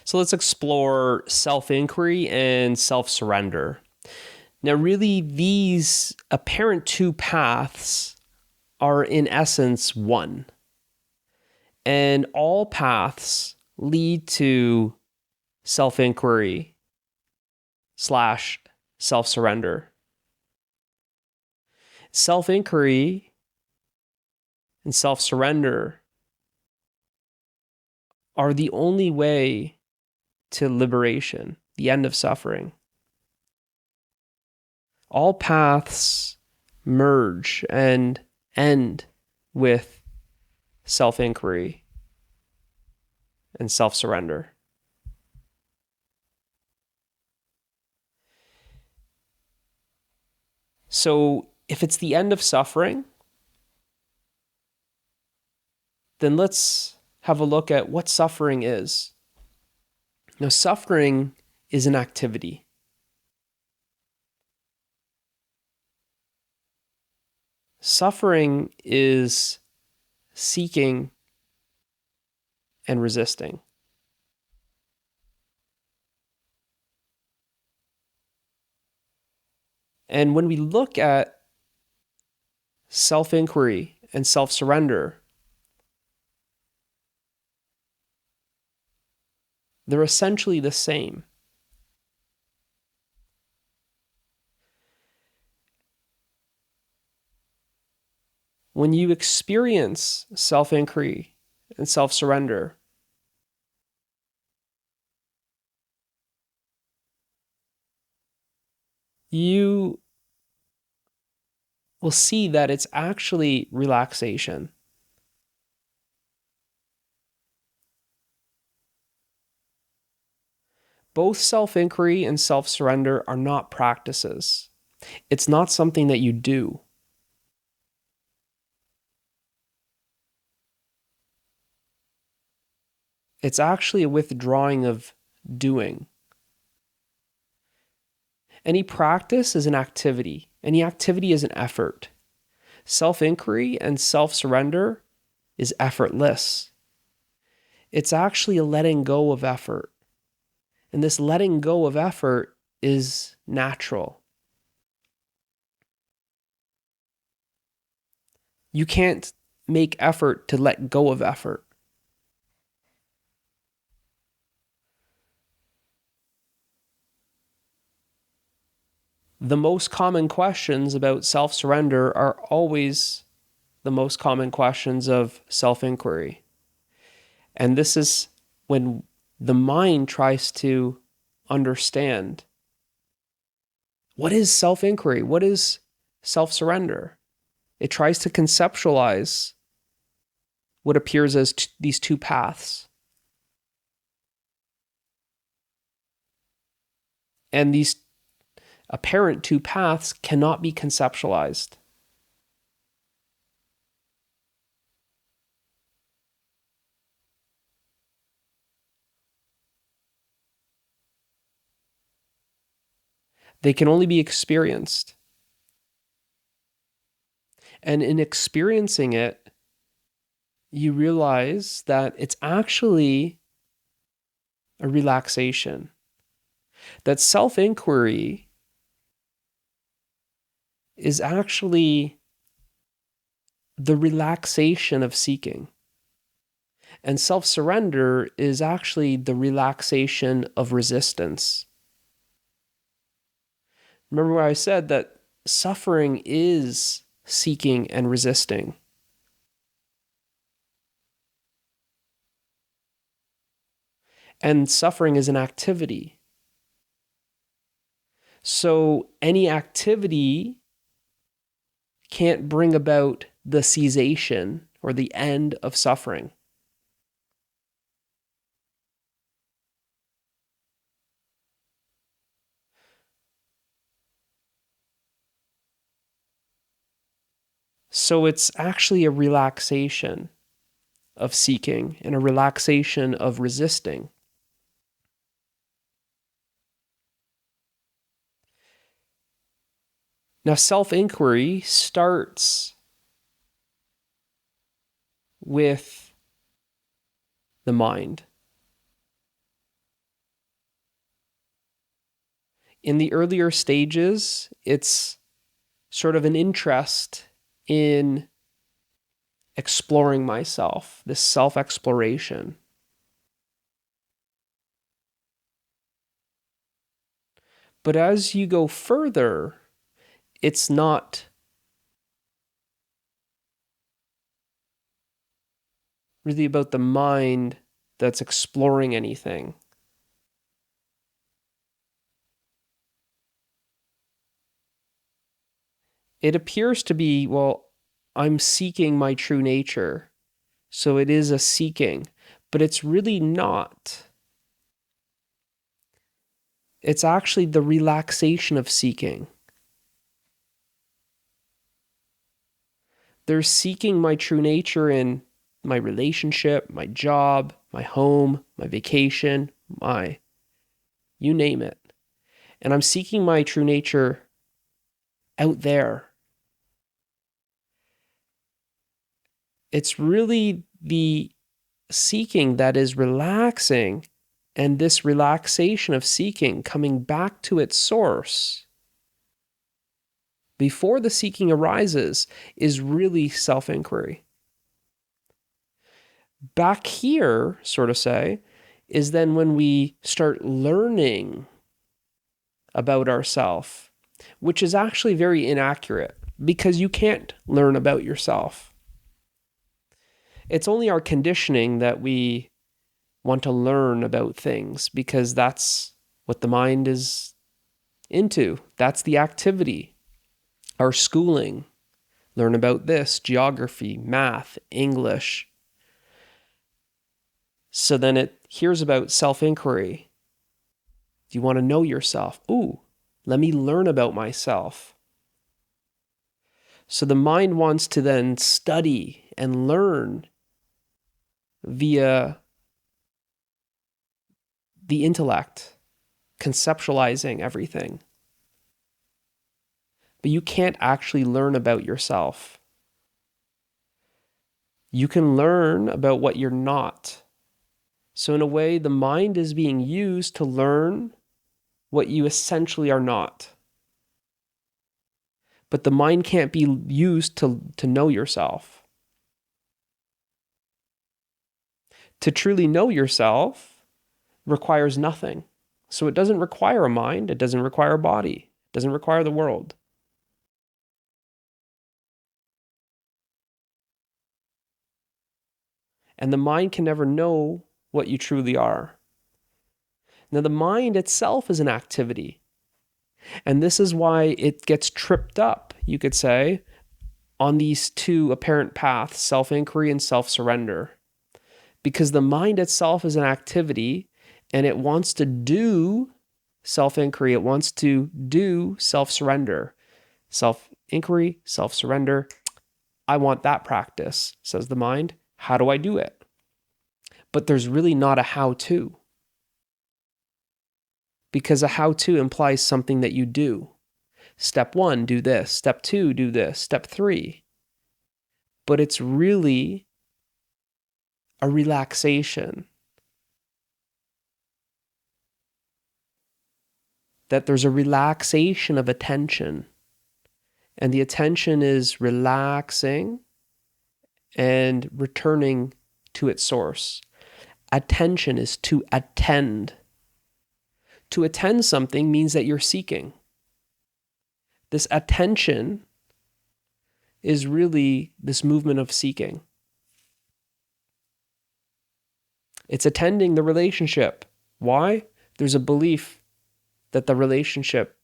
So let's explore self-inquiry and self-surrender. Now, really, these apparent two paths are in essence one. And all paths lead to self-inquiry / self-surrender. Self-inquiry and self-surrender are the only way to liberation, the end of suffering. All paths merge and end with self-inquiry and self-surrender. So if it's the end of suffering, then let's have a look at what suffering is. Now, suffering is an activity. Suffering is seeking and resisting. And when we look at self-inquiry and self-surrender, they're essentially the same. When you experience self-inquiry and self-surrender, you will see that it's actually relaxation. Both self-inquiry and self-surrender are not practices. It's not something that you do. It's actually a withdrawing of doing. Any practice is an activity. Any activity is an effort. Self-inquiry and self-surrender is effortless. It's actually a letting go of effort. And this letting go of effort is natural. You can't make effort to let go of effort. The most common questions about self-surrender are always the most common questions of self-inquiry. And this is when the mind tries to understand, what is self-inquiry? What is self-surrender? It tries to conceptualize what appears as these two paths. And these apparent two paths cannot be conceptualized. They can only be experienced. And in experiencing it, you realize that it's actually a relaxation. That self-inquiry is actually the relaxation of seeking. And self-surrender is actually the relaxation of resistance. Remember what I said, that suffering is seeking and resisting. And suffering is an activity. So any activity can't bring about the cessation or the end of suffering. So it's actually a relaxation of seeking and a relaxation of resisting. Now, self-inquiry starts with the mind. In the earlier stages, it's sort of an interest in exploring myself, this self-exploration. But as you go further, it's not really about the mind that's exploring anything. It appears to be, well, I'm seeking my true nature. So it is a seeking, but it's really not. It's actually the relaxation of seeking. There's seeking my true nature in my relationship, my job, my home, my vacation, you name it. And I'm seeking my true nature out there. It's really the seeking that is relaxing, and this relaxation of seeking coming back to its source before the seeking arises is really self-inquiry. Back here, sort of say, is then when we start learning about ourselves, which is actually very inaccurate because you can't learn about yourself. It's only our conditioning that we want to learn about things because that's what the mind is into. That's the activity. Our schooling, learn about this, geography, math, English. So then it hears about self-inquiry. Do you want to know yourself? Ooh, let me learn about myself. So the mind wants to then study and learn via the intellect, conceptualizing everything. But you can't actually learn about yourself. You can learn about what you're not. So in a way, the mind is being used to learn what you essentially are not. But the mind can't be used to know yourself. To truly know yourself requires nothing. So it doesn't require a mind, it doesn't require a body, it doesn't require the world. And the mind can never know what you truly are. Now, the mind itself is an activity. And this is why it gets tripped up, you could say, on these two apparent paths, self-inquiry and self-surrender. Because the mind itself is an activity and it wants to do self-inquiry, it wants to do self-surrender. Self-inquiry, self-surrender. I want that practice, says the mind. How do I do it? But there's really not a how-to. Because a how-to implies something that you do. Step 1, do this. Step 2, do this. Step 3. But it's really a relaxation. That there's a relaxation of attention. And the attention is relaxing and returning to its source. Attention is to attend. To attend something means that you're seeking. This attention is really this movement of seeking. It's attending the relationship. Why? There's a belief that the relationship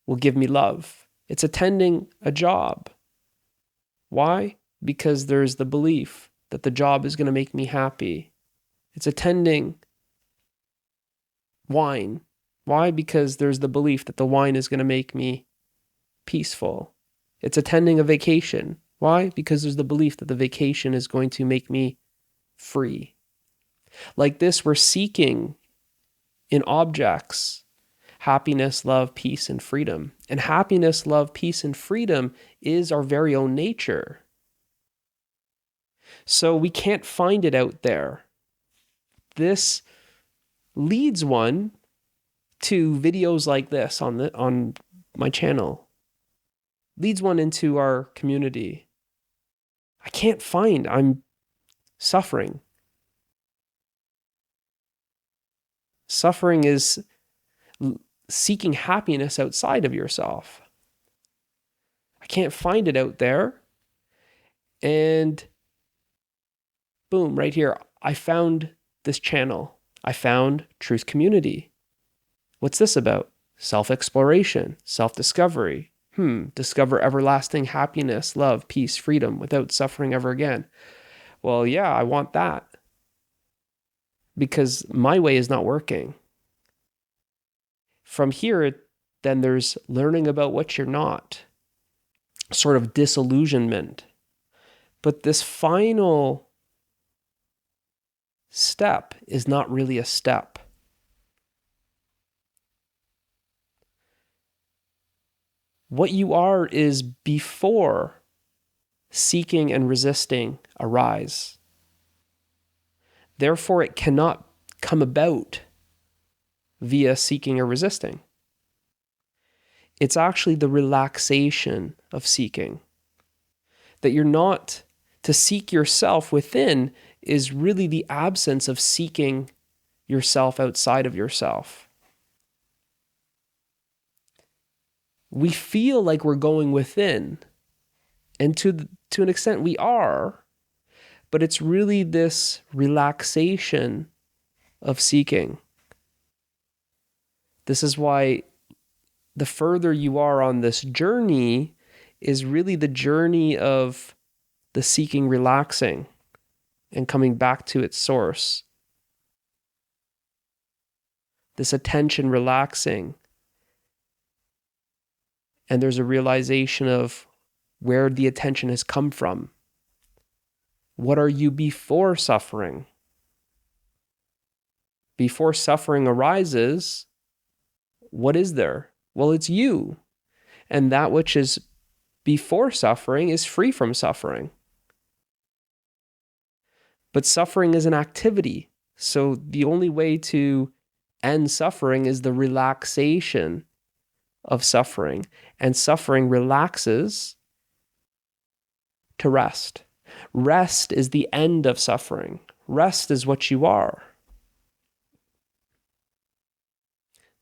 will give me love. It's attending a job. Why? Because there's the belief that the job is going to make me happy. It's attending wine. Why? Because there's the belief that the wine is going to make me peaceful. It's attending a vacation. Why? Because there's the belief that the vacation is going to make me free. Like this, we're seeking in objects happiness, love, peace, and freedom. And happiness, love, peace, and freedom is our very own nature. So we can't find it out there. This leads one to videos like this on my channel, leads one into our community. I can't find, I'm suffering. Suffering is seeking happiness outside of yourself. I can't find it out there. And boom, right here, I found this channel. I found Truth Community. What's this about? Self-exploration, self-discovery. Discover everlasting happiness, love, peace, freedom without suffering ever again. Well, yeah, I want that. Because my way is not working. From here, then there's learning about what you're not. Sort of disillusionment. But this final step is not really a step. What you are is before seeking and resisting arise. Therefore, it cannot come about via seeking or resisting. It's actually the relaxation of seeking. That you're not, to seek yourself within is really the absence of seeking yourself outside of yourself. We feel like we're going within, and to an extent we are, but it's really this relaxation of seeking. This is why the further you are on this journey is really the journey of the seeking relaxing and coming back to its source. This attention relaxing. And there's a realization of where the attention has come from. What are you before suffering? Before suffering arises, what is there? Well, it's you. And that which is before suffering is free from suffering. But suffering is an activity. So the only way to end suffering is the relaxation of suffering. And suffering relaxes to rest. Rest is the end of suffering. Rest is what you are.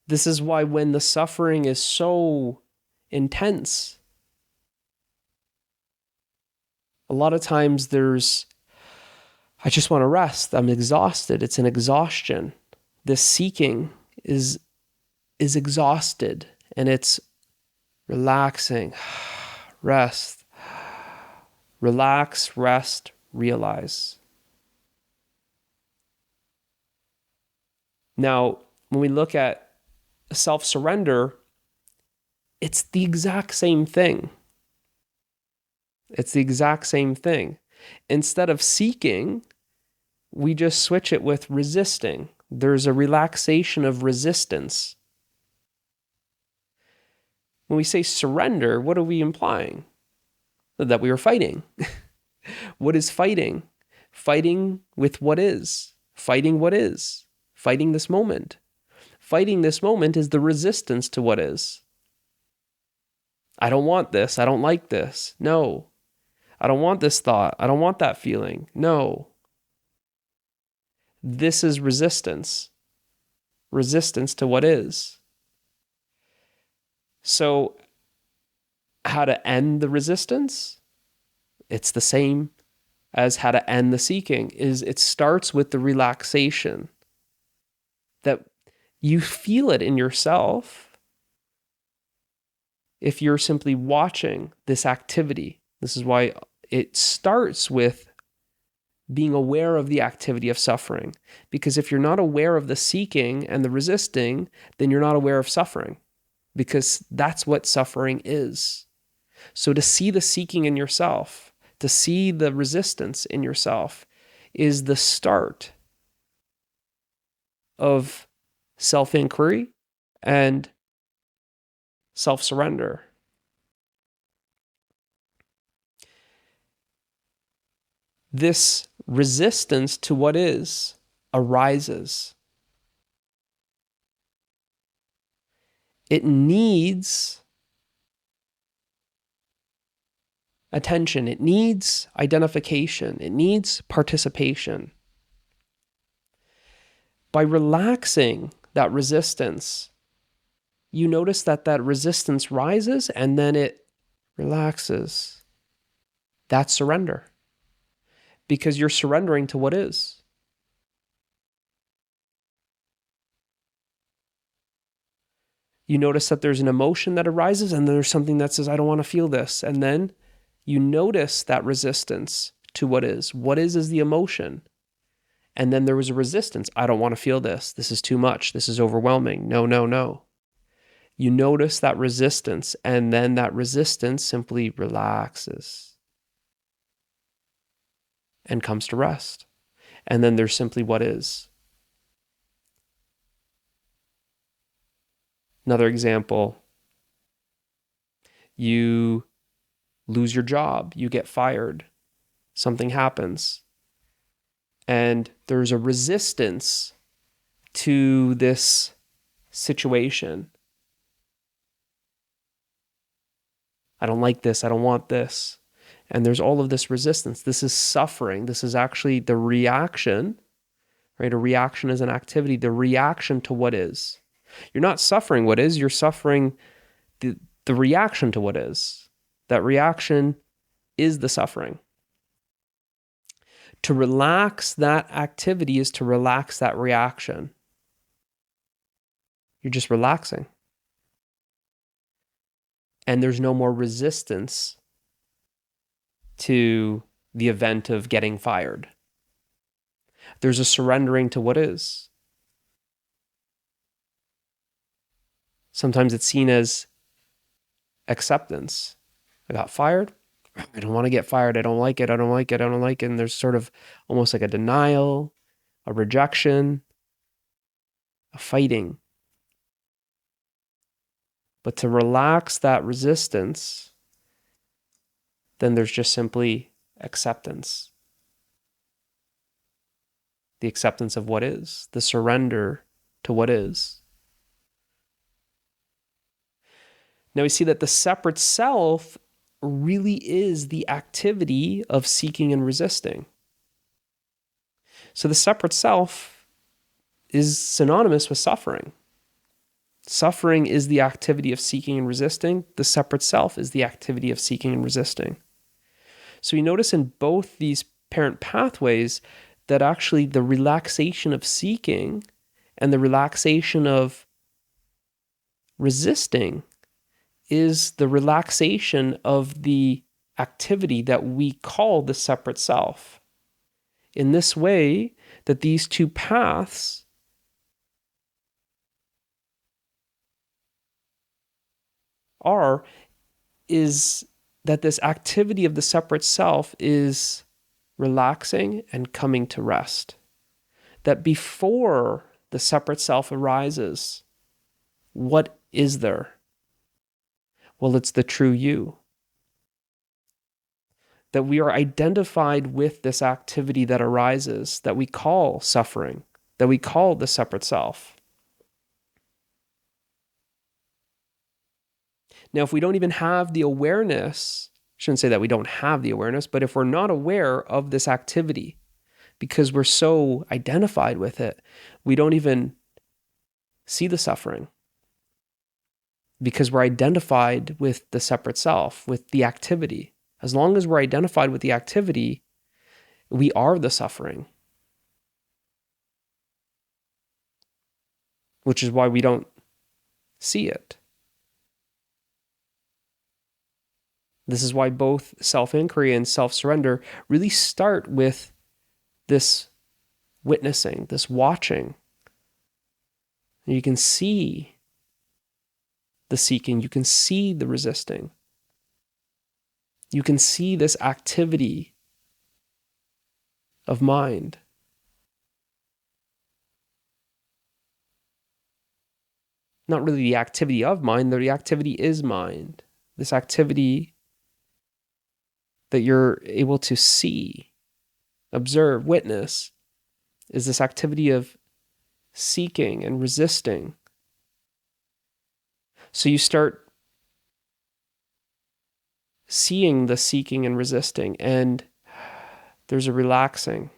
This is why when the suffering is so intense, a lot of times I just want to rest. I'm exhausted. It's an exhaustion. This seeking is exhausted, and it's relaxing. Rest. Relax, rest, realize. Now, when we look at self-surrender, it's the exact same thing. It's the exact same thing. Instead of seeking, we just switch it with resisting. There's a relaxation of resistance. When we say surrender, what are we implying? That we are fighting. What is fighting? Fighting with what is. Fighting what is. Fighting this moment. Fighting this moment is the resistance to what is. I don't want this. I don't like this. No. I don't want this thought. I don't want that feeling. No. This is resistance. Resistance to what is. So, how to end the resistance? It's the same as how to end the seeking. It starts with the relaxation. That you feel it in yourself if you're simply watching this activity. This is why it starts with being aware of the activity of suffering. Because if you're not aware of the seeking and the resisting, then you're not aware of suffering. Because that's what suffering is. So to see the seeking in yourself, to see the resistance in yourself, is the start of self-inquiry and self-surrender. This resistance to what is arises. it needs attention. It needs identification. It needs participation. By relaxing that resistance, you notice that that resistance rises and then it relaxes. That's surrender. Because you're surrendering to what is. You notice that there's an emotion that arises and there's something that says, I don't want to feel this. And then you notice that resistance to what is. What is the emotion. And then there was a resistance. I don't want to feel this. This is too much. This is overwhelming. No, no, no. You notice that resistance, and then that resistance simply relaxes and comes to rest. And then there's simply what is. Another example, you lose your job, you get fired, something happens, and there's a resistance to this situation. I don't like this, I don't want this. And there's all of this resistance. This is suffering. This is actually the reaction, right? A reaction is an activity, the reaction to what is. You're not suffering what is, you're suffering the reaction to what is. That reaction is the suffering. To relax that activity is to relax that reaction. You're just relaxing. And there's no more resistance to the event of getting fired. There's a surrendering to what is. Sometimes it's seen as acceptance. I got fired. I don't want to get fired. I don't like it. I don't like it. I don't like it. And there's sort of almost like a denial, a rejection, a fighting. But to relax that resistance, then there's just simply acceptance. The acceptance of what is, the surrender to what is. Now we see that the separate self really is the activity of seeking and resisting. So the separate self is synonymous with suffering. Suffering is the activity of seeking and resisting. The separate self is the activity of seeking and resisting. So you notice in both these parent pathways that actually the relaxation of seeking and the relaxation of resisting is the relaxation of the activity that we call the separate self. In this way, that these two paths is that this activity of the separate self is relaxing and coming to rest. That before the separate self arises, what is there? Well, it's the true you. That we are identified with this activity that arises, that we call suffering, that we call the separate self. Now, if we don't even have the awareness, I shouldn't say that we don't have the awareness, but if we're not aware of this activity, because we're so identified with it, we don't even see the suffering. Because we're identified with the separate self, with the activity. As long as we're identified with the activity, we are the suffering. Which is why we don't see it. This is why both self-inquiry and self-surrender really start with this witnessing, this watching. You can see the seeking, you can see the resisting. You can see this activity of mind. Not really the activity of mind, the activity is mind. This activity that you're able to see, observe, witness, is this activity of seeking and resisting. So you start seeing the seeking and resisting, and there's a relaxing.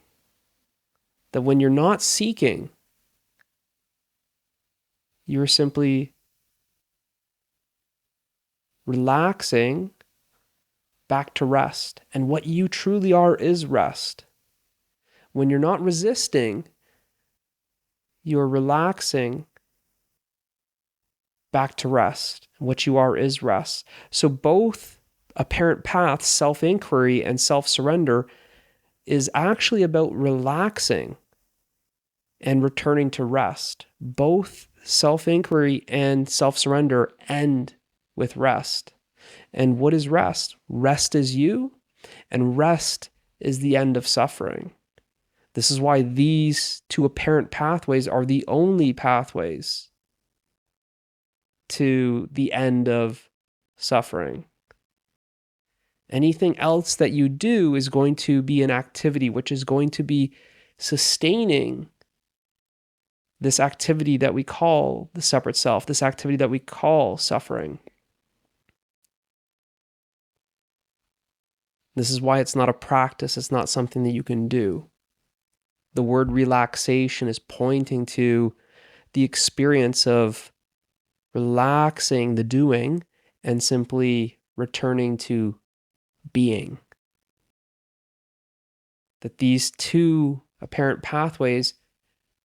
That when you're not seeking, you're simply relaxing back to rest. And what you truly are is rest. When you're not resisting, you're relaxing back to rest. What you are is rest. So both apparent paths, self-inquiry and self-surrender, is actually about relaxing and returning to rest. Both self-inquiry and self-surrender end with rest. And what is rest? Rest is you, and rest is the end of suffering. This is why these two apparent pathways are the only pathways to the end of suffering. Anything else that you do is going to be an activity which is going to be sustaining this activity that we call the separate self, this activity that we call suffering. This is why it's not a practice, it's not something that you can do. The word relaxation is pointing to the experience of relaxing the doing and simply returning to being. That these two apparent pathways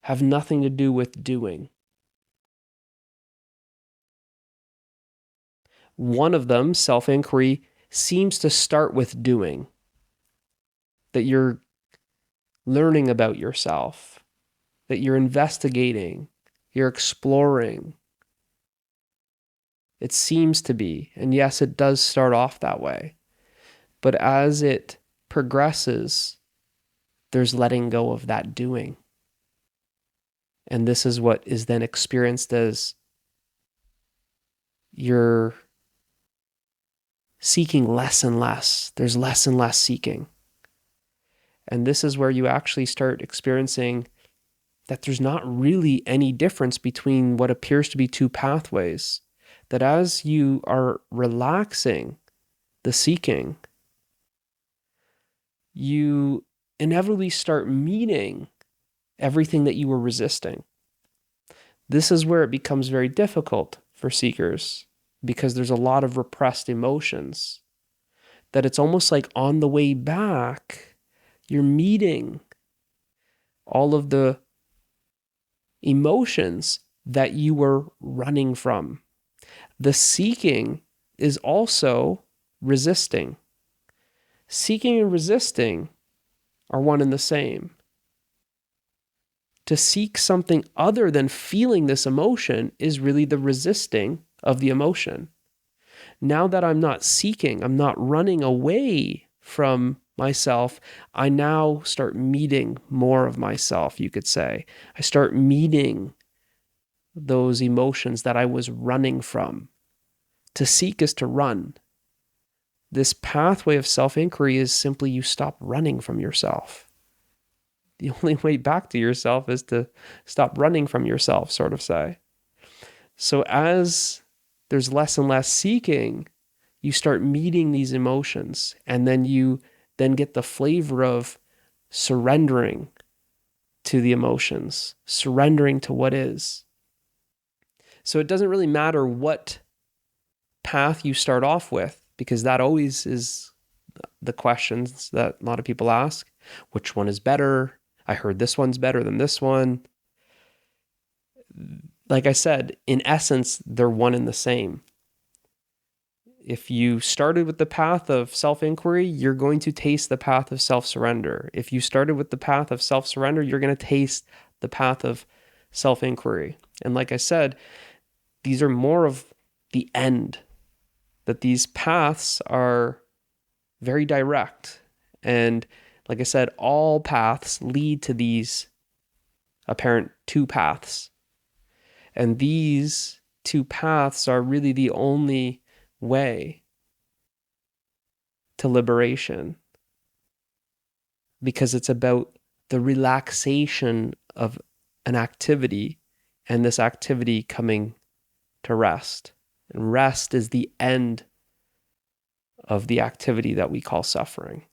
have nothing to do with doing. One of them, self-inquiry, seems to start with doing. That you're learning about yourself, that you're investigating, you're exploring. It seems to be, and yes, it does start off that way. But as it progresses, there's letting go of that doing. And this is what is then experienced as you're seeking less and less. There's less and less seeking. And this is where you actually start experiencing that there's not really any difference between what appears to be two pathways. That as you are relaxing the seeking, you inevitably start meeting everything that you were resisting. This is where it becomes very difficult for seekers because there's a lot of repressed emotions. That it's almost like on the way back, you're meeting all of the emotions that you were running from. The seeking is also resisting. Seeking and resisting are one and the same. To seek something other than feeling this emotion is really the resisting of the emotion. Now that I'm not seeking, I'm not running away from myself, I now start meeting more of myself, you could say. I start meeting those emotions that I was running from. To seek is to run. This pathway of self-inquiry is simply you stop running from yourself. The only way back to yourself is to stop running from yourself, sort of say. So as there's less and less seeking, you start meeting these emotions, and then you then get the flavor of surrendering to the emotions, surrendering to what is. So it doesn't really matter what path you start off with, because that always is the questions that a lot of people ask. Which one is better? I heard this one's better than this one. Like I said, in essence, they're one and the same. If you started with the path of self-inquiry, you're going to taste the path of self-surrender. If you started with the path of self-surrender, you're going to taste the path of self-inquiry. And like I said, these are more of the end, that these paths are very direct. And like I said, all paths lead to these apparent two paths. And these two paths are really the only way to liberation, because it's about the relaxation of an activity and this activity coming to rest. And rest is the end of the activity that we call suffering.